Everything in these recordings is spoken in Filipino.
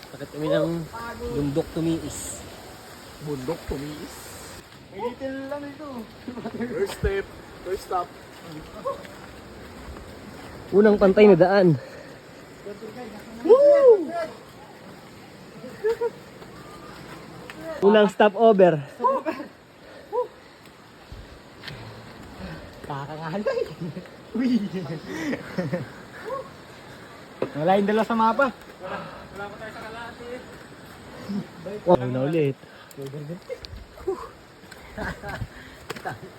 Bakit kami ng bundok tumiis? Bundok tumiis. May little lang ito. First step, first stop. Unang pantay na daan. Woo! Unang stopover. Kakangalay. Uy! Wala yung dalawa sa mapa. Wala pa tayo sa kalahati eh. Wow, na ulit.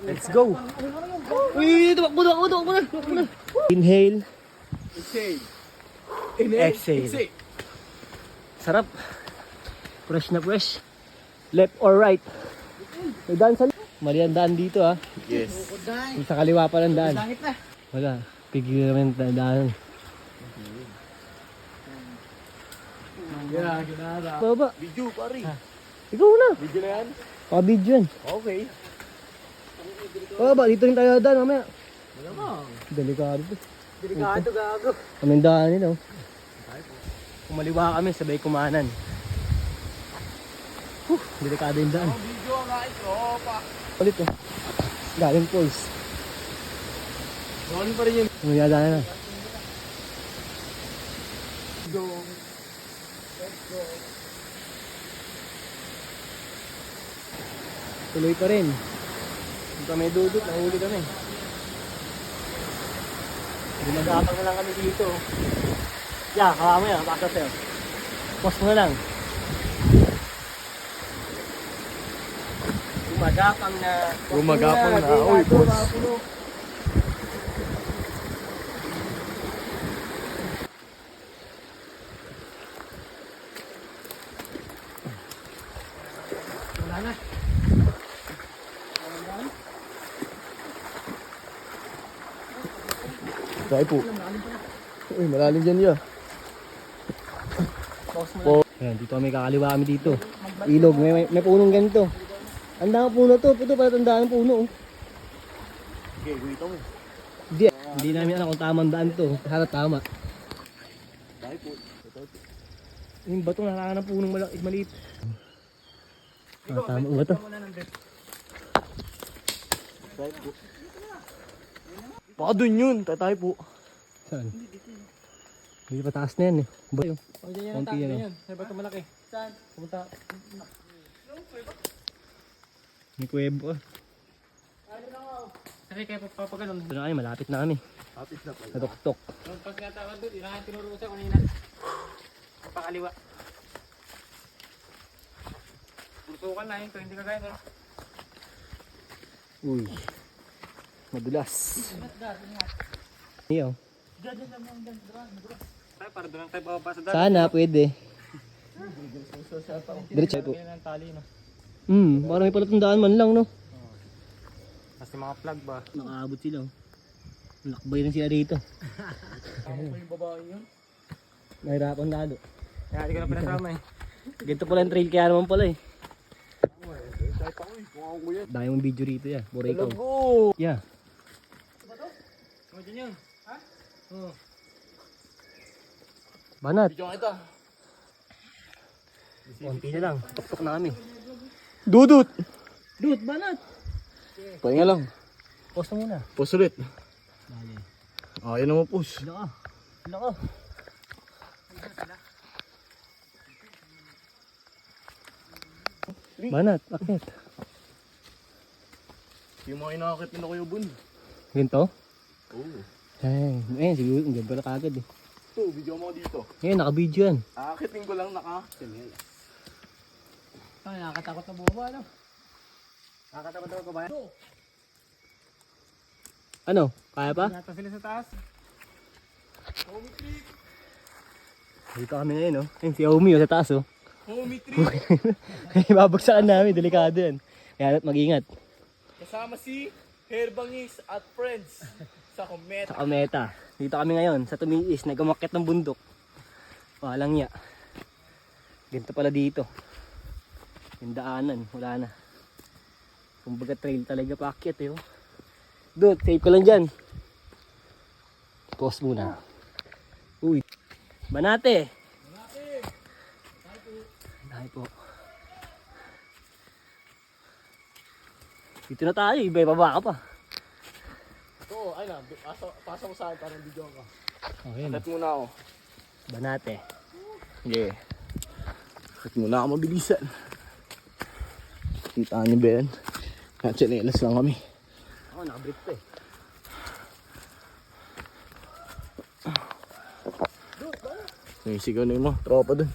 Let's go. Uy, tumakbo na. Inhale. Exhale. Exhale. Sarap. Fresh na fresh. Left or right? May daan sa mali ang daan dito ha. Yes. Yung sa kaliwa pa ng daan. Langit na. Wala. Pigil naman ang daan. Yeah, ginara. Baba. Video pare. Ikaw na. Video na yan? Paka-video yan. Okay. Baba, dito rin tayo daan mamaya. Malamang. Delikado to. Delikado gago. Kaming daan nila. Kumaliwa kami, sabay kumanan. Delikado yung daan. Video ang kahit tropa. Ulit oh. Galing Falls. Gawin pa rin yun. Mayadaan na. Go. Tuloy pa rin. Kung kami dudot, nahuli kami. Gumagapang na lang kami dito. Yeah, kawa mo yan. Paksa sa'yo. Post mo na lang. Gumagapang na. Gumagapang na. Uy, boss. Wala na. Try po. Uy, malalim dyan yun. Post mo na. Ayan, dito kami kakaliwa kami dito. Ilog, may punong ganito. Ang dami puno to. Ito pala tandaan ng puno. Okay, wait mo. Hindi namin alam kung tamang daan to. Sana tama. Try po. Yung bato nakaka ng punong maliit. Tama ba to? Try po. Baka dun yun. Tatay po. Saan? Hindi pa taas na yan eh. Ba yun? Oh, dyan yan ang taas na yan. May bato malaki. Saan? Pumunta. May kuwebo ah. Kasi kaya papaganon. Ito na kami, malapit na kami. Kapit na pala. Natuktok. Nung pag natawad doon, inahan tinuro ko siya kanina. Pakaliwa. Putukan na yun, kung hindi ka gaya no? Uy. Madulas. Iyo. Tayo, para doon lang tayo bababa sa daan. Sana pwede. Diretso po. Ganyan ang tali, no? Parang may palatandaan man lang no. Kasi mga plug ba? Nakaabot sila oh. Nakabay rin siya rito. Ako pa yung babae yun. Nahirapan lalo. Kaya hindi ko na pinasama eh. Ganito pala yung trail kaya naman pala eh. Kahit ako eh, kung ako yan. Dahil mong video rito ya. Bura ikaw. Talago! Yeah. Ano dyan yun? Ha? Oo. Banat. Video kita. Konti na lang. Tuktok na kami. Dudut! Dude, banat. Pahinga lang. Post mo muna. Push ulit. Dali. Ayaw naman push. Hila ka. Hila ka. Banat, akit. Yung mga inakakit nila Kuya Bun. Ganito? Oo. Ay, siguro, ang ganda na kagad eh. Ito, video mo dito. Ngayon, naka-video yan. Akakitin ko lang naka-channel. Ay, nakakatakot na bumaba, ano? Nakakatakot na bumaba. Ano? Kaya pa? Nata sila sa taas. Homie trip! Dito kami ngayon, oh. Ayun, si Omi, oh, sa taas, oh. Homie trip! Babagsakan namin, delikado yan. Kaya mag-ingat. Kasama si Herbangis at friends sa Cometa. Sa Cometa. Dito kami ngayon, sa Tumiis, nag-umakyat ng bundok. Walang ya. Ganito pala dito. Yung daanan, wala na. Kumbaga trail talaga paakyat eh. Oh. Dude, save ko lang dyan. Pause muna. Uy. Banate. Ay po. Dito na tayo, ibaba ka pa. Oo, ay na. Pasa ko sa akin para video ka. Okay na. Alat muna ako. Banate. Yeah. Alat muna ako mabilisan. Kita niyo ba yan? Tsinelas lang kami. Ako, nakabrief pa eh. Sumisigaw na yung mga tropa dun.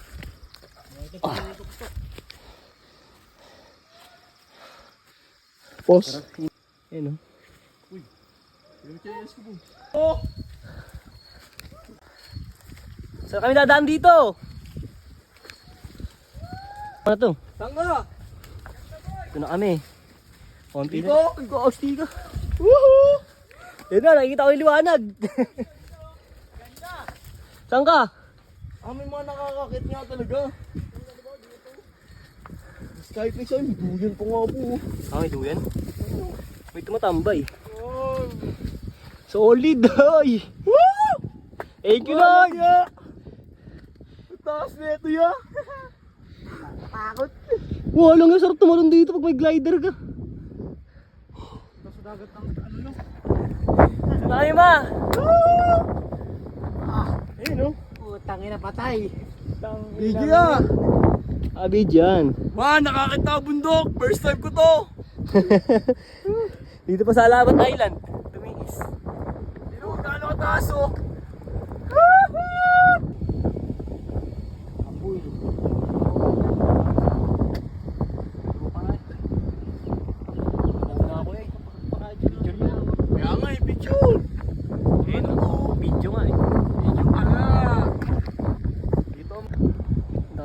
Pause. Ayun o. Yung tsinelas ko po. Oh! Saan kami dadaan dito? Ano to? Saan ka? Ito na kami. Konti Dito? na. Nagkakausli ka. Woohoo! Yun na, nakikita ko yung liwanag. Saan ka? May mga nakakakit nga talaga. Kahit may sa'yo, duyan pa nga po. May duyan? May tumatambay. Oh! Solid, ay! Woo! Thank you, Lord! Taas na ito ya! Takot. Walang yung sarap tumalon dito pag may glider ka. Nasa dagat ng ano no? Saan tayo ma? Ayun no? Putang ina patay. Bigyan ya! Abi dyan. Man, nakakita bundok! First time ko to! Dito pa sa Alabat Island. Tumiis. Dito, gaano kataas oh! Apoy. Kaya nga eh, picture! Video nga eh. Video ka na! Dito,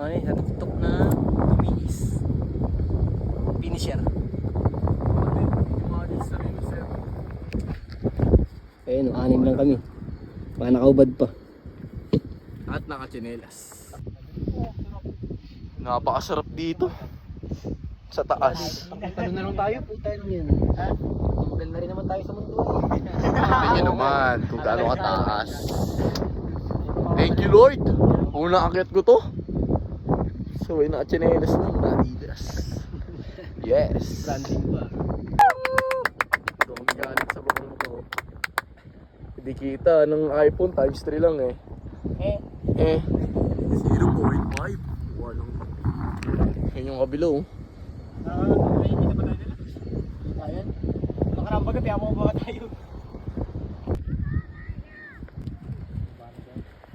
Ay, natutok na tumiis. Finisher. Ayun, 6 lang kami. Baka nakaubad pa. at nakatsinelas. Napakasarap dito. Sa taas. Ano na lang tayo, puta lang yan. Ha? Tunggal na rin naman tayo sa mundo. Tingnan naman kung gaano kataas. Thank you Lord. Unang akyat ko to. So ay nakatsinelas lang. Adidas. Yes. Branding pa. Ito kami galing sa bangong to. Hindi kita ng iPhone times 3 lang eh. 0.5. Walang. Yan yung kabilo oh. Ayan. Makarang baga, piya mo ba tayo?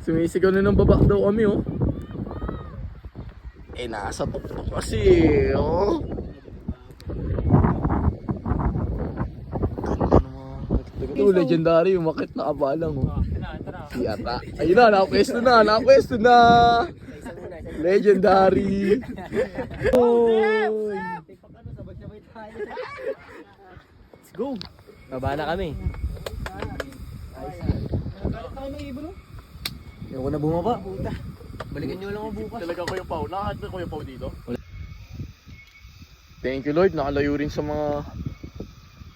Sumisigaw na ng baba daw kami oh. Eh nasa tuktok kasi oh. Ganda naman. Ito legendary umakit na abalang oh. Si Ata. Ayun na, nakapwesto na, nakapwesto na. Legendary. Oy. Let's go! Baba na kami. Ayaw ko na bumaba. Balikan nyo lang ako bukas. Talaga Kuya Pao. Nakakat na Kuya Pao dito? Thank you Lord, nakalayo rin sa mga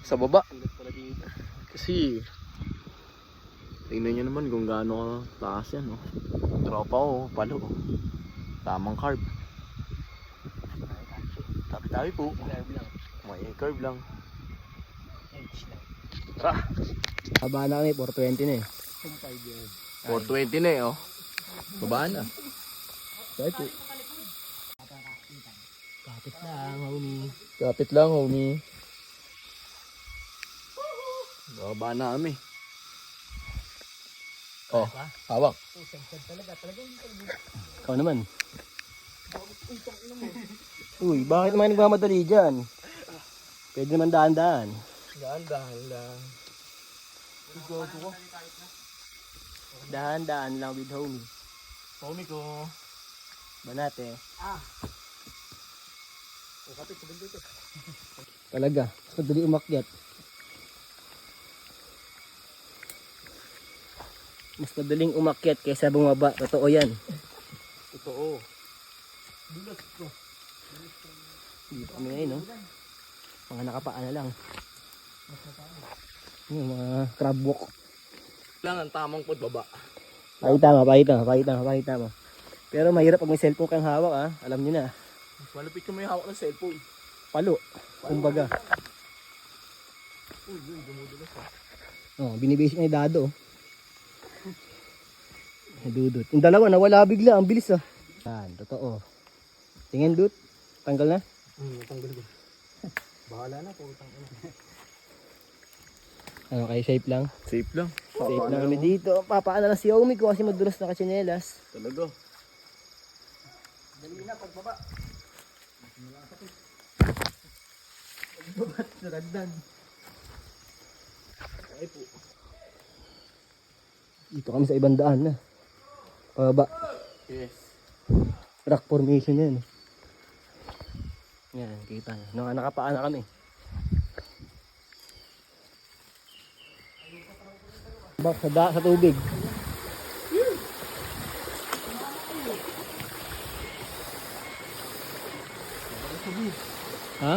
sa baba. Kasi tingnan nyo naman kung gaano taas yan oh. Tropa oh, palo oh. Tamang carb. Tabi-tabi po. May curve lang. Tara! Baba na kami, 420 na eh. 420 na eh oh. Babaan na. Tayo po. Kapit lang, homie. Kapit lang homie. Babaan na kami. Oh, hawak. Ikaw naman. Uy, bakit naman nagmamadali dyan? Pwede naman daan-daan. Dahan-dahan lang. Dahan-daan lang with homie. Homie ko. Banate. Talaga, mas madali umakyat. Mas madaling umakyat kaysa bumaba. Totoo yan. Totoo. Dito kami ngayon, no? Mga nakapaan na lang. Yung mga crab walk. Lang ang tamang pagbaba. Pakita mo. Pero mahirap pag may cellphone kang hawak, ha? Alam nyo na. Malapit yung may hawak ng cellphone. Palo. Kumbaga. Uy, yun, dumudulas ah. Oh, binibasic na ni Dado. Dudut. Yung dalawa nawala bigla, ang bilis ah. Yan, totoo. Tingin Dut, tanggal na? Tanggal ko. Bahala na po, tanggal na. Ano kayo, safe lang? Safe lang. Safe lang kami dito. Papaan na lang si Omi ko kasi madulas na katsinelas. Talaga. Dali na, pagbaba. Pagbaba, naragdan. Ay po. Dito kami sa ibang daan na. Pababa. Yes. Rock formation yan. Yan, kita nyo. Nakapaan na kami. Bak sa tubig. Ha?